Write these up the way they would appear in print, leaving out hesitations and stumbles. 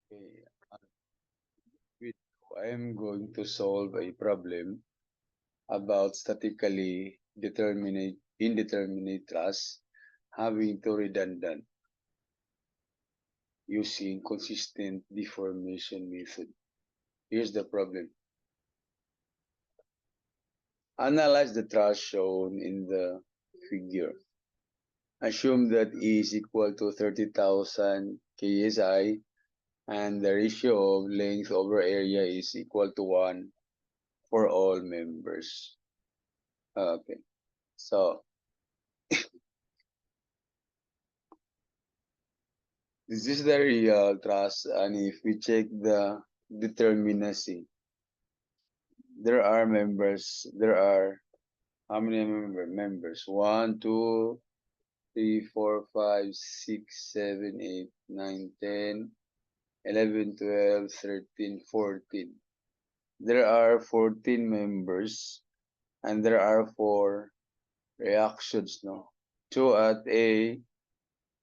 Okay, I am going to solve a problem about statically determinate indeterminate truss having two redundant using consistent deformation method. Here's the problem. Analyze the truss shown in the figure. Assume that E is equal to 30,000 KSI and the ratio of length over area is equal to 1 for all members. Okay, so this is the real truss, and if we check the determinacy, there are how many members? 1, 2, 3, 4, 5, 6, 7, 8, 9, 10, 11, 12, 13, 14. There are 14 members, and there are 4 reactions, no? 2 at A,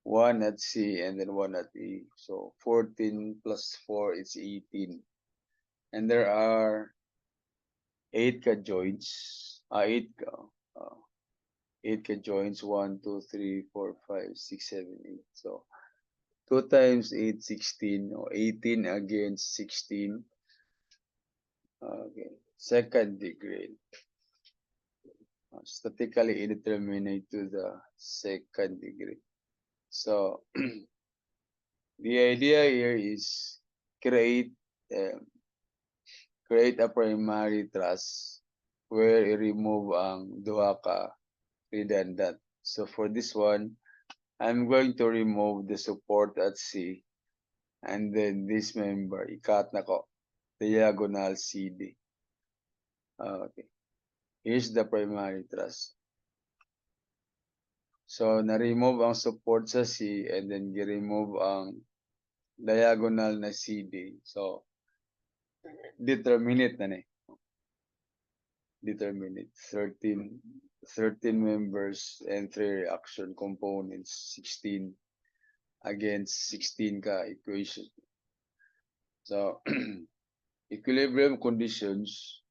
1 at C, and then 1 at E. So 14 plus 4 is 18. And there are 8 joints. 8 joints. 1, 2, 3, 4, 5, 6, 7, 8. So 2 times 8, 16. Or 18 against 16. Okay. Second degree. Statically indeterminate to the second degree. So the idea here is create uh, create a primary truss where i-remove ang duha ka redundant. So for this one, I'm going to remove the support at C and then this member, i-cut na ko, diagonal CD. Okay. Here's the primary truss. So na-remove ang support sa C and then gi-remove ang diagonal na CD. So determinate na ni. Determinate 13 members and 3 reaction components, 16 against 16 ka equation. So equilibrium conditions,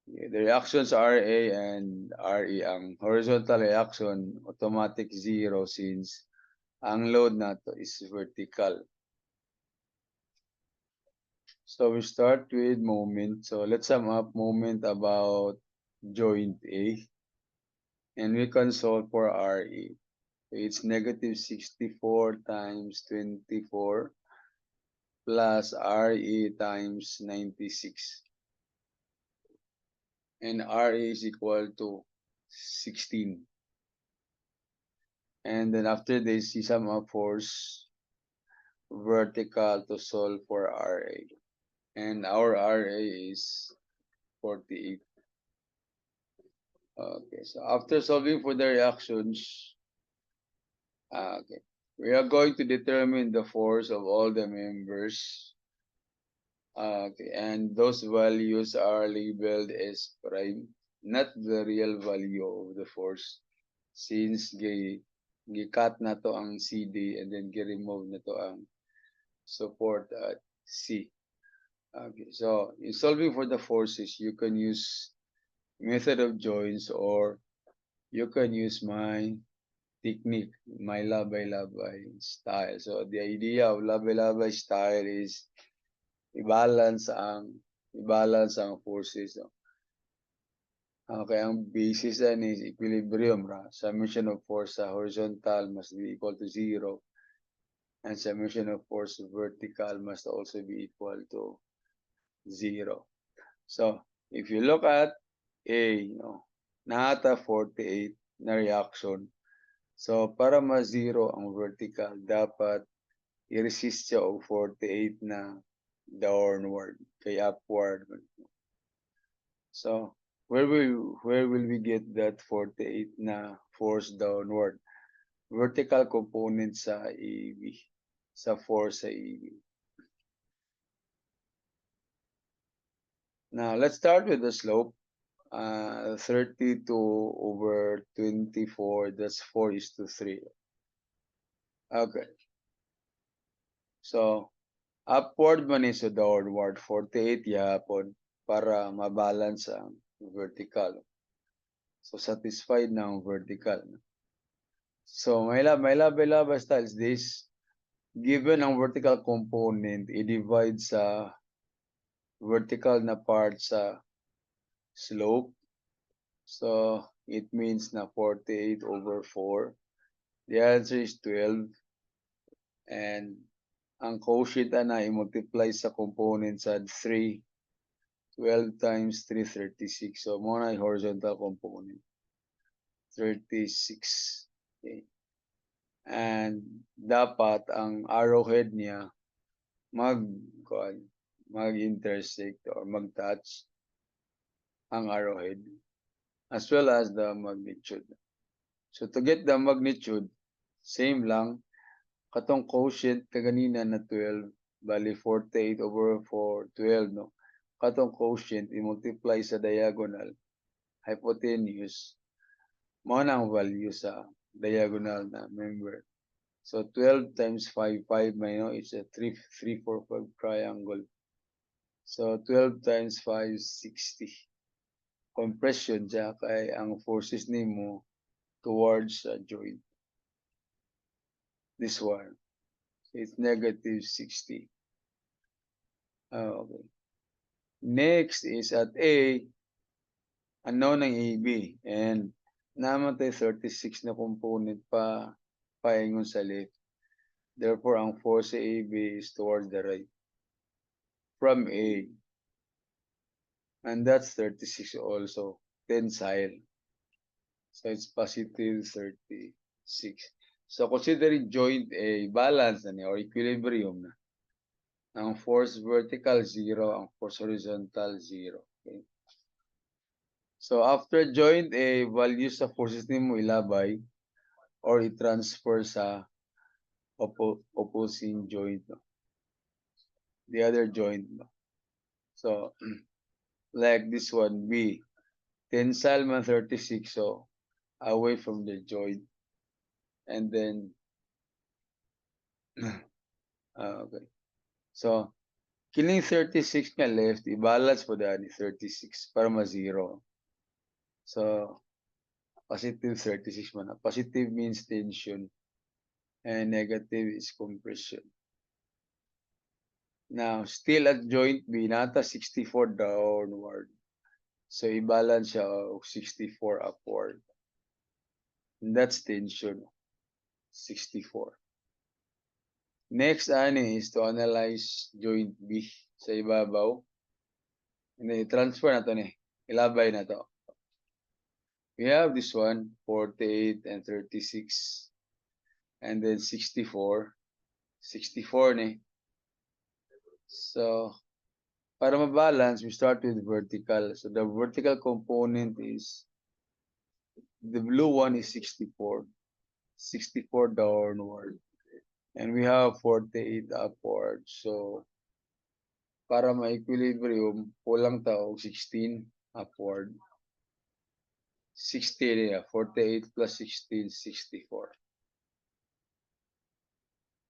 the reactions RA and RE, ang horizontal reaction automatic 0 since ang load nato is vertical. So we start with moment. So let's sum up moment about joint A. And we can solve for RE. It's negative 64 times 24 plus RE times 96. And RE is equal to 16. And then after this, you sum up force vertical to solve for RA. And our RA is 48. Okay, so after solving for the reactions, okay, we are going to determine the force of all the members. Okay, and those values are labeled as prime, not the real value of the force. Since gi-cut na to ang CD and then gi-remove na to ang support at C. Okay, so in solving for the forces, you can use method of joints or you can use my technique, my labay-labay style. So the idea of labay-labay style is i-balance ang forces. Okay, ang basis is equilibrium ra. Summation of force sa horizontal must be equal to 0 and summation of force vertical must also be equal to 0. So if you look at A, nata 48 na reaction. So para ma-0 ang vertical, dapat i-resist siya og 48 na downward kay upward. So where will we get that 48 na force downward? Vertical component sa EV, sa force sa EV. Now let's start with the slope. 32 over 24, that's 4:3. Okay. So Upward man is o downward, 48 yapon para mabalance ang vertical. So, satisfied na ang vertical. So, my love style is this. Given ang vertical component, i-divide sa vertical na part sa slope. So, it means na 48 over 4. The answer is 12. And ang quotient na i-multiply sa component sa 3. 12 times 3, 36. So, muna yung horizontal component. 36. Okay. And dapat ang arrowhead niya mag-intersect or mag-touch ang arrowhead as well as the magnitude. So to get the magnitude, same lang. Katong quotient kaganina na 12, bali 48 over 4, 12, no? Katong quotient, i-multiply sa diagonal, hypotenuse, mo na ang value sa diagonal na member. So 12 times 5, 5 may no, it's a 3, 3, 4, 5 triangle. So 12 times 5, 60. Compression siya kay ang forces nimo towards joint. This one. It's negative 60. Okay. Next is at A, unknown ang AB. And naman tayo 36 na component pa paingon sa left. Therefore, ang force sa AB is towards the right. From A. And that's 36 also. Tensile. So it's positive 36. So considering joint A, balance na niya or equilibrium na. Ang force vertical 0, ang force horizontal 0. Okay? So after joint A, values sa forces nimo ilabay or i-transfer sa opposing joint. No? The other joint. No? So like this one, B. Tensile man 36, so away from the joint. And then, okay. So, kining 36 nga left, i-balance po dani 36 para ma-zero. So, positive 36 man. Positive means tension and negative is compression. Now, still at joint B, nata 64 downward. So, i-balance siya og 64 upward. And that's tension, 64. Next, ani is to analyze joint B sa ibabaw. And then, transfer na to ni. Ilabay na to. We have this one, 48 and 36. And then 64. 64 ni. So, para ma-balance, we start with vertical. So, the vertical component is, the blue one is 64. 64 downward. And we have 48 upward. So, para ma-equilibrium, kulang tao 16 upward. 16, yeah, 48 plus 16, 64.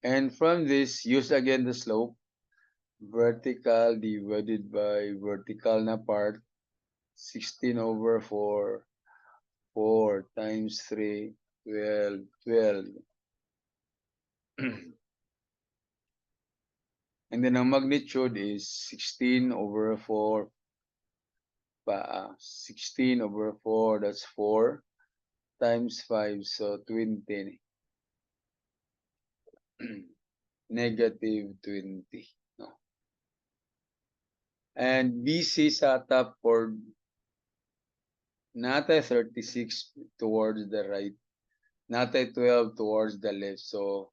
And from this, use again the slope. Vertical divided by vertical na part. 16 over 4. 4 times 3, 12, 12. And then ang magnitude is 16 over 4. 16 over 4, that's 4 times 5, so 20. Negative 20. No. And BC sa top chord, natay 36 towards the right, natay 12 towards the left. So,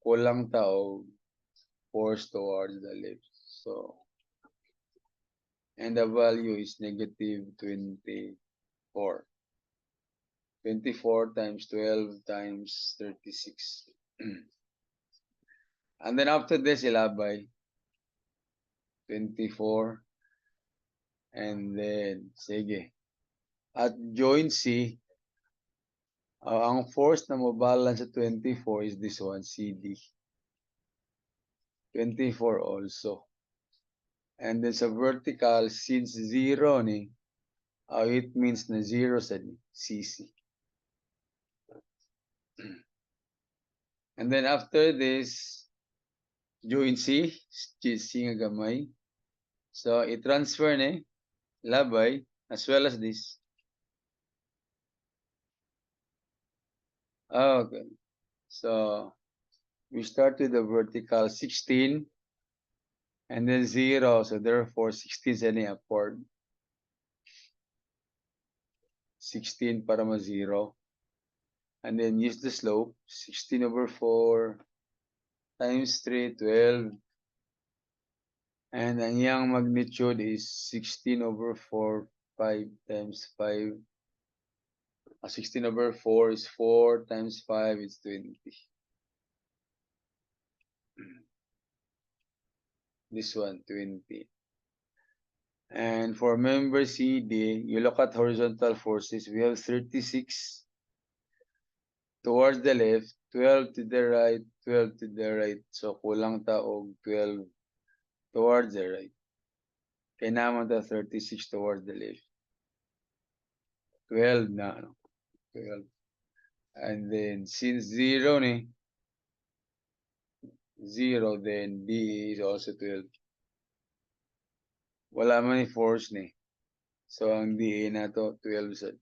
kulang tao force towards the left. So, and the value is negative 24. 24 times 12 times 36. And then after this, ilabay 24. And then, sige. At joint C, ang force na mabalance sa 24 is this one, CD. 24 also. And then sa vertical, since 0 ni, it means na 0 sa CC. And then after this, join C, C nga gamay. So, i-transfer ni, labay, as well as this. Okay. So, we start with the vertical 16 and then 0. So, therefore, 16 is any upward. 16 para ma-0. And then use the slope. 16 over 4 times 3, 12. And ang iyang magnitude is 16 over 4, 5 times 5. 16 over 4 is 4 times 5 is 20. This one, 20. And for member CD, you look at horizontal forces. We have 36 towards the left, 12 to the right, 12 to the right. So, kulang ta og 12 towards the right. Kaya naman ta 36 towards the left. 12 na, no? 12. And then, since 0 ni, 0, then D is also 12. Wala man ni force ni. So, ang DA na to, 12 sad.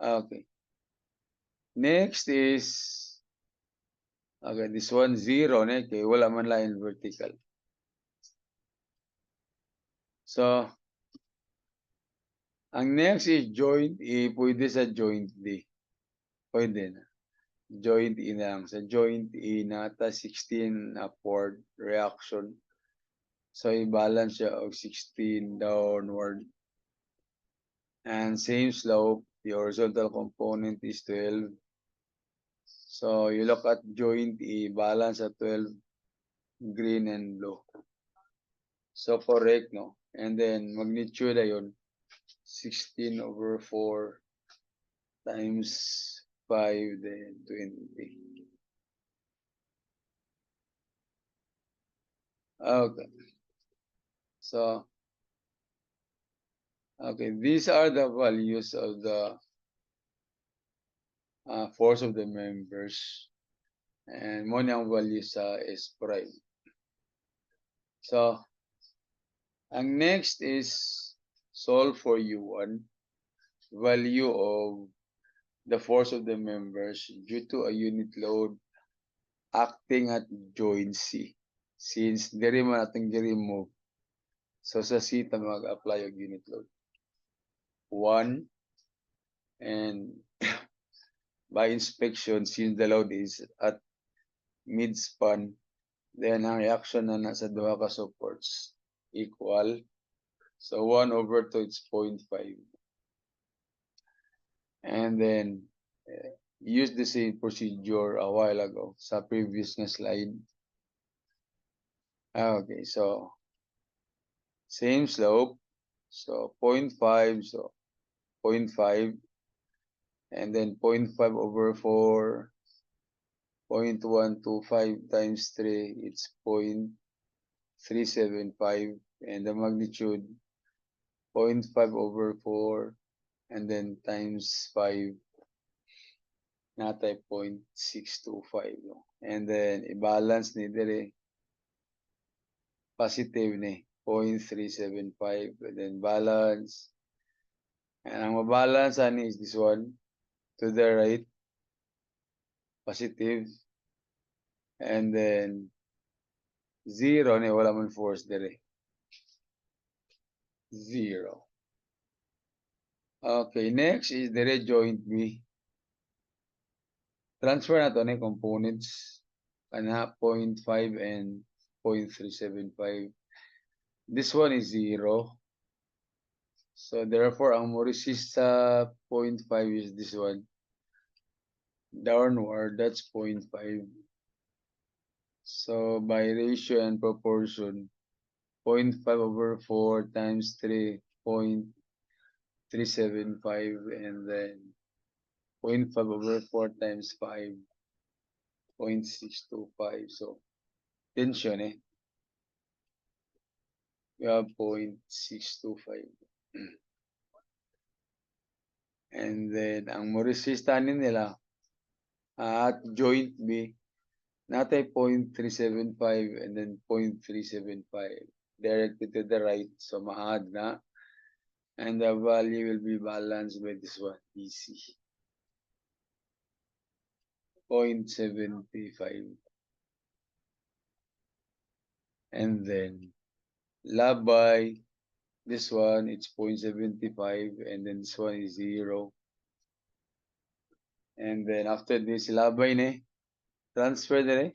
Okay. Next is, okay, this one 0 na, kaya wala man line vertical. So, ang next is joint E, pwede sa joint D. Pwede na. Joint E na lang. Sa joint E, nata 16 upward reaction. So, i-balance siya og 16 downward. And same slope, the horizontal component is 12. So, you look at joint E, balance at 12, green and blue. So, correct, no? And then, magnitude ayun, 16 over 4 times 5, then 20. Okay. So, okay, these are the values of the force of the members. And mo ang value sa S prime. So, ang next is solve for U1. Value of the force of the members due to a unit load acting at joint C. Since diri man atong gi-remove, so sa C ta mag-apply og unit load. 1, and by inspection, since the load is at mid-span, then ang reaction na nasa duha ka supports equal. So 1 over 2 is 0.5. And then use the same procedure a while ago sa previous nga slide. Okay, so same slope. So 0.5, so 0.5. And then 0.5 over 4, 0.125 times 3, it's 0.375. And the magnitude, 0.5 over 4, and then times 5, natay 0.625. No? And then, i-balance ni dire, positive ni, 0.375. And then, balance. And ang mabalance ani is this one, to the right, positive. And then, 0 ni, wala man force dire. 0. Okay, next is the joint B. Transfer na to na components. Kana 0.5 and 0.375. This one is 0. So therefore, ang mo resist sa 0.5 is this one. Downward, that's 0.5. So by ratio and proportion, 0.5 over 4 times 3, 0.375, and then 0.5 over 4 times 5. 0.625. So, tension eh. We have 0.625. And then, ang resistance nila at joint B, natay 0.375 and then 0.375 directed to the right. So, mahad na. And the value will be balanced by this one, DC. 0.75. And then, labay, this one, it's 0.75, and then this one is 0. And then after this, labay na transfer na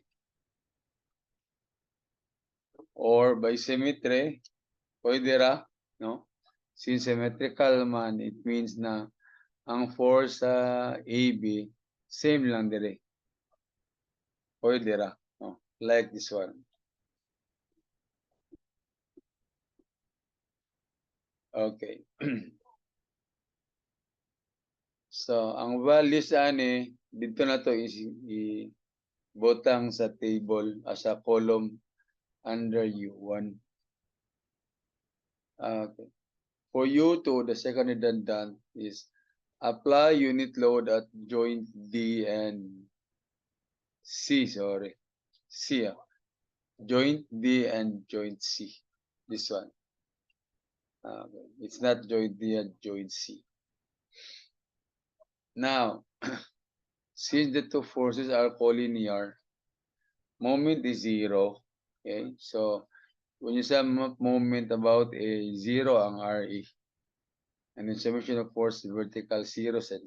or by symmetry, pwede ra, no? Since symmetrical man, it means na ang force sa AB, same lang dire. Pwede ra, no? Like this one. Okay. So, ang values ani, dito na to is botang sa table as a column under U1. Okay. For U2, the second redundant is apply unit load at joint D and C, sorry. C, joint D and joint C. This one. Okay. It's not joint D and joint C. Now, since the two forces are collinear, moment is zero. Okay, so when you say moment about a zero ang RE, and then summation of force vertical zero set.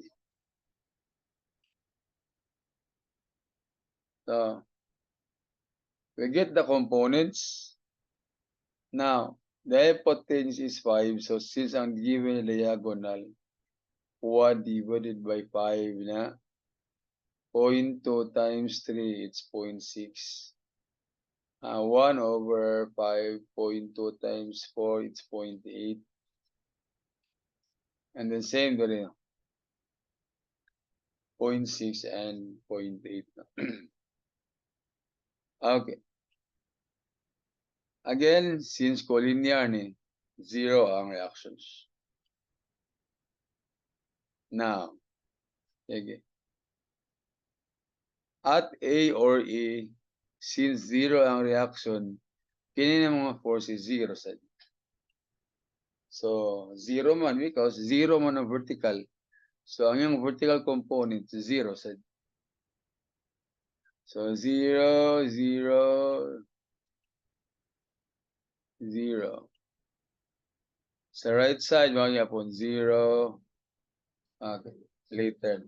So we get the components. Now, the hypotenuse is 5. So since ang given diagonal, 1 divided by 5 na, 0.2 times 3, it's 0.6. 1 over 5.2 times 4, it's 0.8. And then same to rin, 0.6 and 0.8. Okay. Again, since collinear ni, 0 ang reactions. Now, okay. At A or E, since 0 ang reaction, kini ng mga force is 0 sad. So, 0 man because 0 man ang vertical. So, ang yung vertical component is 0 sad. So, 0, 0, 0. Sa right side, magyapon 0. Okay, later.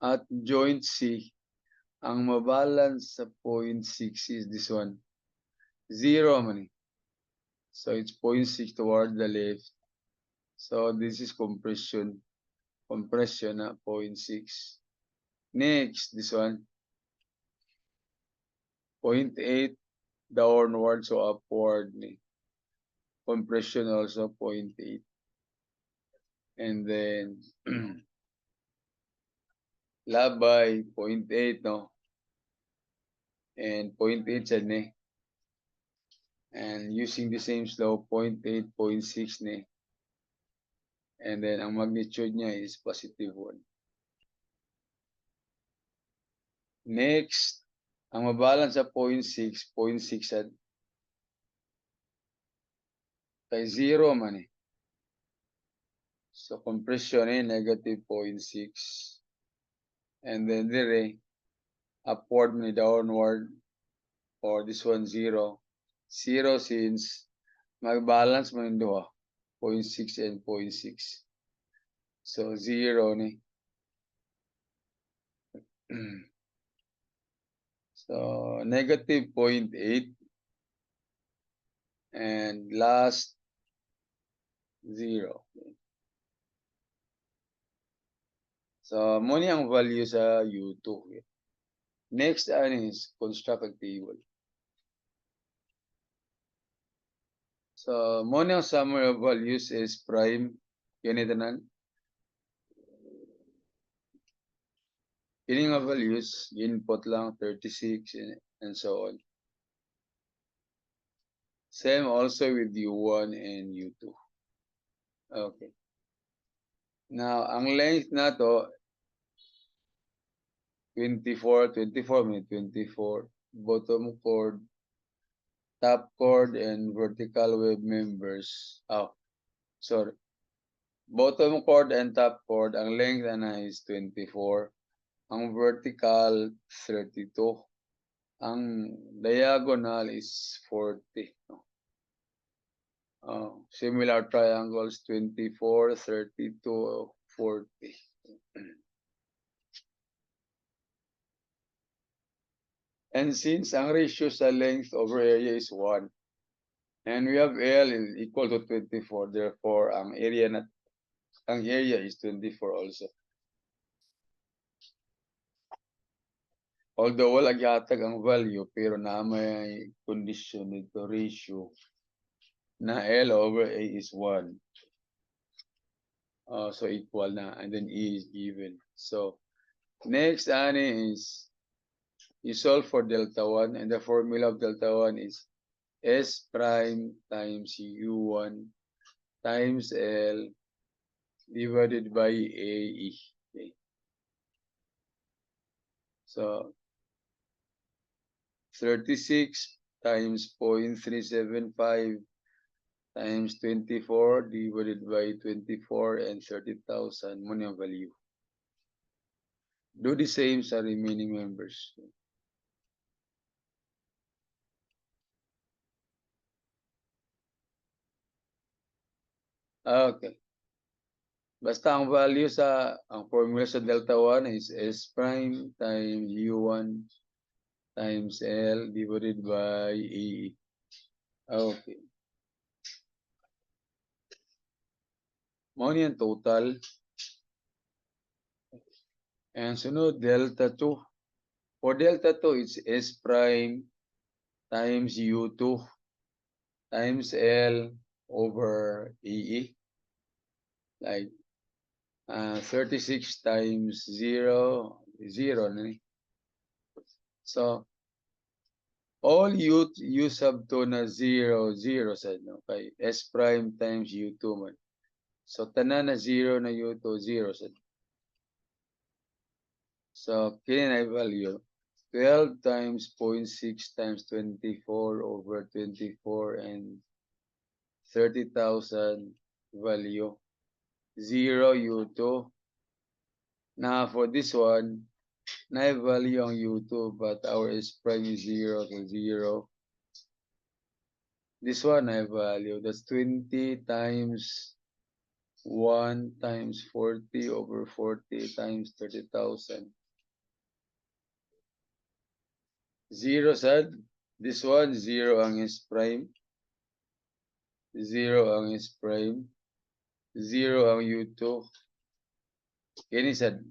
At joint C, ang mabalance sa 0.6 is this one. 0 man eh. So, it's 0.6 toward the left. So, this is compression. Compression na 0.6. Next, this one. 0.8 downward, so upward. Compression also 0.8. And then, labay, 0.8, no? And 0.8 sa ne. And using the same slope, 0.8, 0.6 ne. And then, ang magnitude niya is positive 1. Next, ang mabalance sa 0.6, 0.6 at kay 0 man eh. So, compression eh, negative 0.6. And then dire, upward man downward, or this one 0. 0 since mag-balance man yung duha, 0.6 and 0.6. So, 0 ni. So, negative 0.8. And last, 0. So, muna ang value sa U2. Next, is construct a table. So, muna ang summary of values is prime. Yan ito nan. Kini nga values, input lang 36 and so on. Same also with U1 and U2. Okay. Now, ang length na to, 24 may 24. Bottom chord, top chord, and vertical web members. Oh, sorry. Bottom chord and top chord, ang length na is 24. Ang vertical, 32. Ang diagonal is 40. No? Similar triangles, 24, 32, 40. And since ang ratio sa length over area is 1, and we have L is equal to 24, therefore, ang area is 24 also. Although wala gyatag ang value, pero na may condition nito ratio na L over A is 1. So equal na, and then E is given. So next is you solve for delta 1, and the formula of delta 1 is S prime times U1 times L divided by AE. Okay. So 36 times 0.375 times 24 divided by 24 and 30,000 mo yung value. Do the same sa remaining members. Okay. Basta ang value ang formula sa delta 1 is S prime times U1 times L divided by E. Okay. Mo yan total. And sunod, delta 2. For delta 2, it's S prime times U2 times L over EE. Like 36 times 0, 0. So, all U sub 2 na 0, 0 sa okay. S prime times U2 man. So, tanan na 0 na U2, 0 sa. So, kini na value. 12 times 0.6 times 24 over 24 and 30,000 value. 0 U2. Now, for this one, na value ang U2, but our S prime is 0 to 0. This one I value. That's 20 times 1 times 40 over 40 times 30,000. 0 sad. This one, 0 ang S prime. 0 ang S prime. 0 ang U2. Kini sad.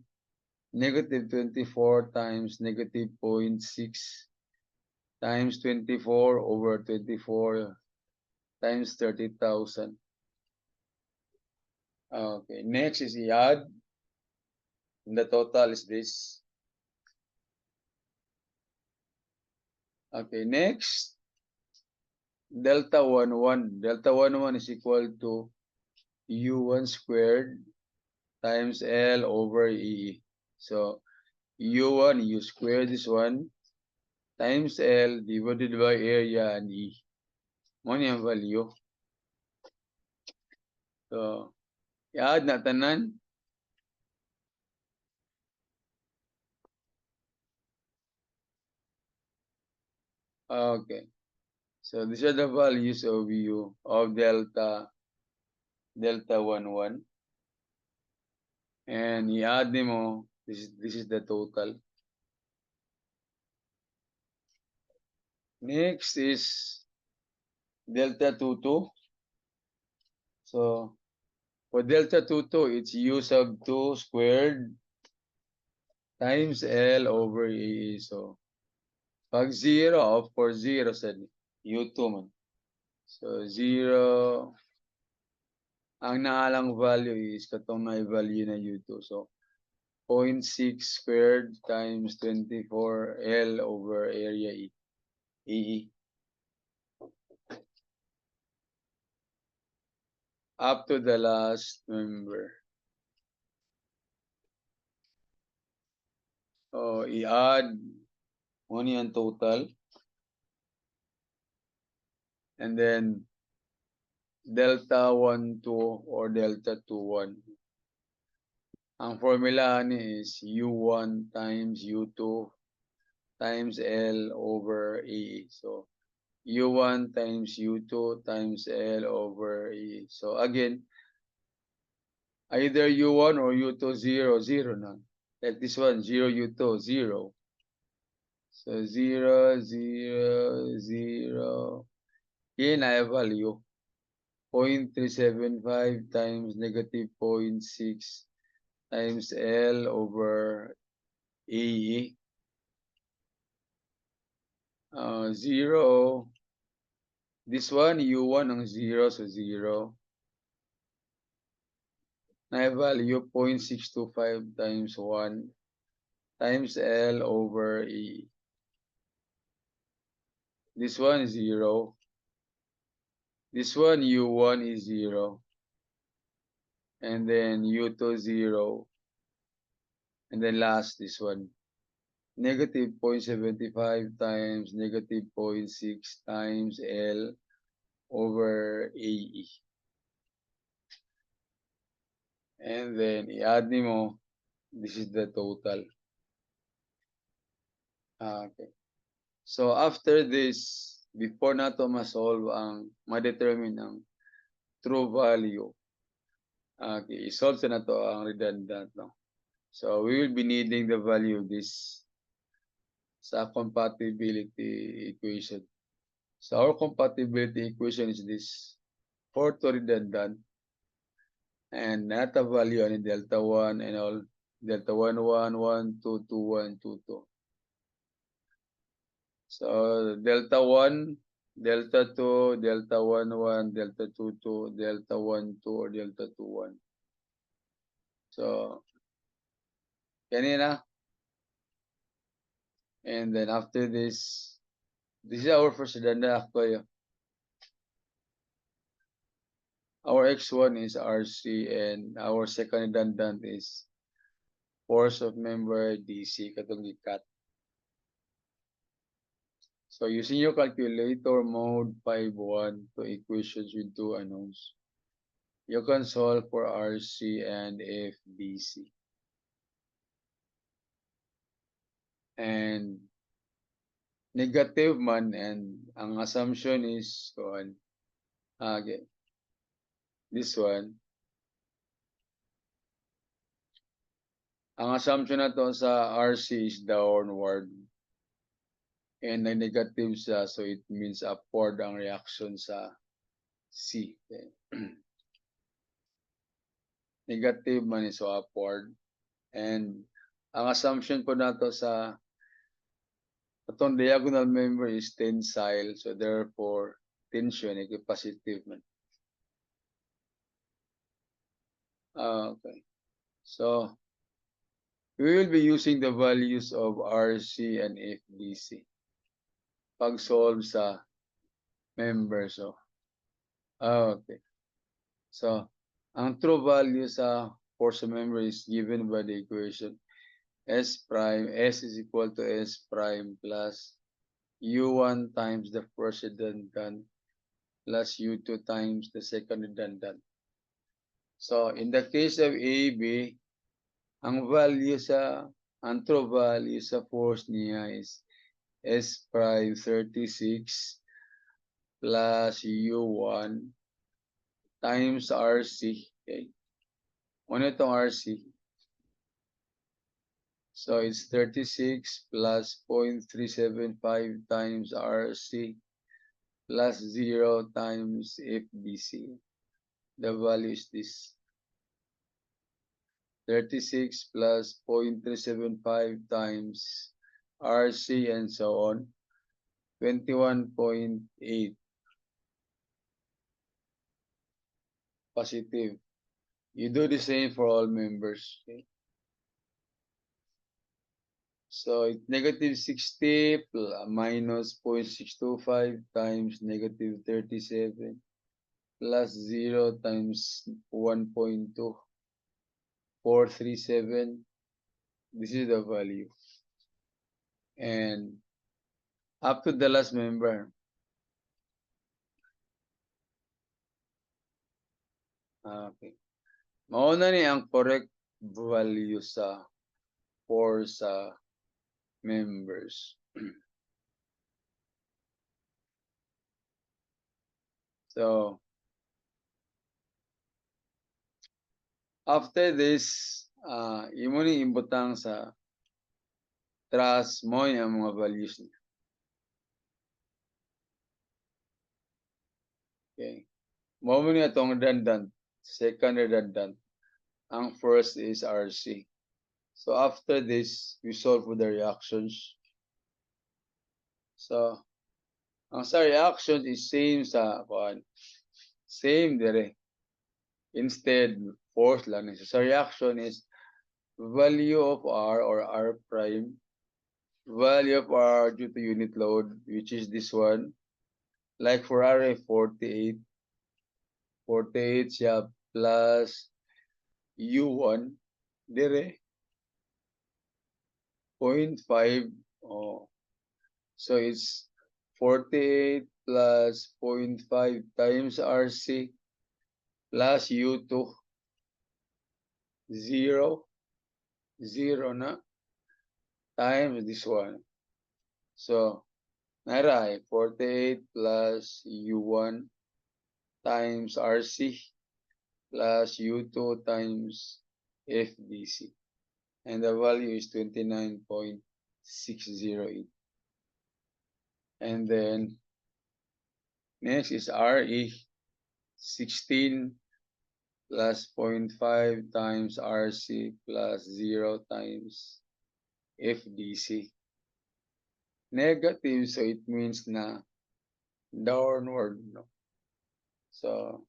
Negative 24 times negative 0.6 times 24 over 24 times 30,000. Okay, next is i-add. The total is this. Okay, next. Delta 1, 1. Delta 1, 1 is equal to U1 squared times L over E. So, U1, you square this one times L divided by area and E. Mo yung value. So, i-add na tanan. Okay. So, these are the values of U of delta 1, 1. And i-add mo, this is the total. Next is delta 2, 2. So, for delta 2, 2, it's U sub 2 squared times L over E. So, pag 0, of course, 0 sa U2 man. So, 0. Ang naalang value is katong na value na U2. So, 0.6 squared times 24 L over area E. Up to the last member. So, i-add ano yan total. And then, delta 1, 2 or delta 2, 1. Ang formula ni is U1 times U2 times L over E. So, U1 times U2 times L over E. So, again, either U1 or U2, 0, 0 na. Like this one, 0 U2, 0. So, 0, 0, 0. Yan ay value. 0.375 times negative 0.6 times L over E. 0. This one, U1 ang 0, so 0. Na value 0.625 times 1 times L over E. This one is 0. This one, U1 is 0. And then U2, 0. And then last, this one. Negative 0.75 times negative 0.6 times L over AE. And then, i-add ni mo, this is the total. Okay. So, after this, before na to ma-solve ang, ma-determine ang true value, okay, i-solve na to ang redundant. No? So, we will be needing the value of this sa compatibility equation. So, our compatibility equation is this. For to redundant, and not a value any delta 1 and all, delta 1, 1, 1, 2, 2, 1, 2, 2. So, delta 1, delta 2, delta 1, 1, delta 2, 2, delta 1, 2, or delta 2, 1. So, kanina. And then after this is our first redundant actually. Our X1 is RC and our second redundant is force of member DC katong gikat. So using your calculator mode 5.1 to equations with two unknowns, you can solve for RC and FBC. And negative man, and ang assumption is okay, this one. Ang assumption na to sa RC is downward. And na negative siya, so it means upward ang reaction sa C. Okay. Negative man is so upward. And ang assumption po nato sa itong diagonal member is tensile, so therefore tension ay positive man. Okay. So we will be using the values of RC and FBC pag-solve sa members. So, okay. So, ang true value sa force of member is given by the equation S prime, S is equal to S prime plus U1 times the first redundant plus U2 times the second redundant. So, in the case of AB, ang true value sa force niya is S prime 36 plus U1 times RC. Okay. Ano itong RC? So it's 36 plus 0.375 times RC plus 0 times FBC. The value is this. 36 plus 0.375 times RC and so on. 21.8 positive. You do the same for all members. Okay? So it's negative 60 minus 0.625 times negative 37 plus 0 times 1.2437. This is the value. And up to the last member. Okay. Mauna ni ang correct value sa for sa members. So, after this, imo ni imbutang sa trust mo yung mga values niya. Okay. Mo ni atong redundant. Second redundant. Ang first is RC. So, after this, we solve for the reactions. So, ang sa reactions is same sa kuan. Same dire. Instead, force lang. So, sa reaction is value of R or R prime, value of R due to unit load, which is this one. Like for R, 48, 48 siya plus U1, dire, 0.5. Oh. So it's 48 plus 0.5 times RC plus U2, 0, 0 na, times this one. So, naray, 48 plus U1 times RC plus U2 times FDC. And the value is 29.608. And then next is RE, 16 plus 0.5 times RC plus 0 times FDC. Negative, so it means na downward. No? So,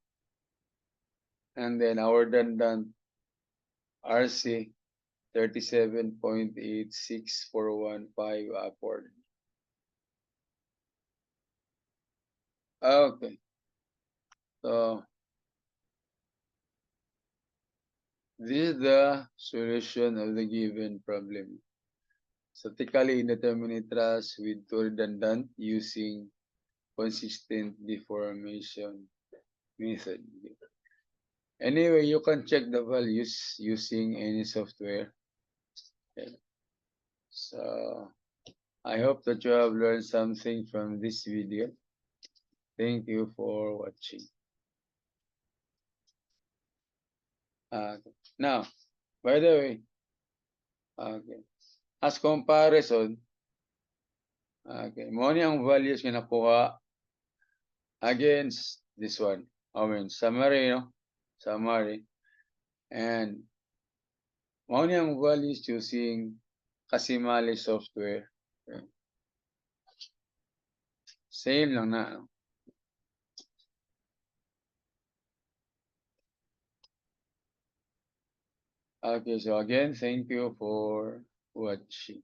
and then our redundant RC, 37.86415 upward. Okay. So, this is the solution of the given problem. Statically indeterminate truss with two redundant using consistent deformation method. Anyway, you can check the values using any software. Okay. So, I hope that you have learned something from this video. Thank you for watching. Now, by the way, okay, as comparison, okay, mo ni ang values nga nakuha against this one. I mean, summary, no? Summary. And mo ni ang values using Kasimali software. Okay. Same lang na. No? Okay, so again, thank you for watching.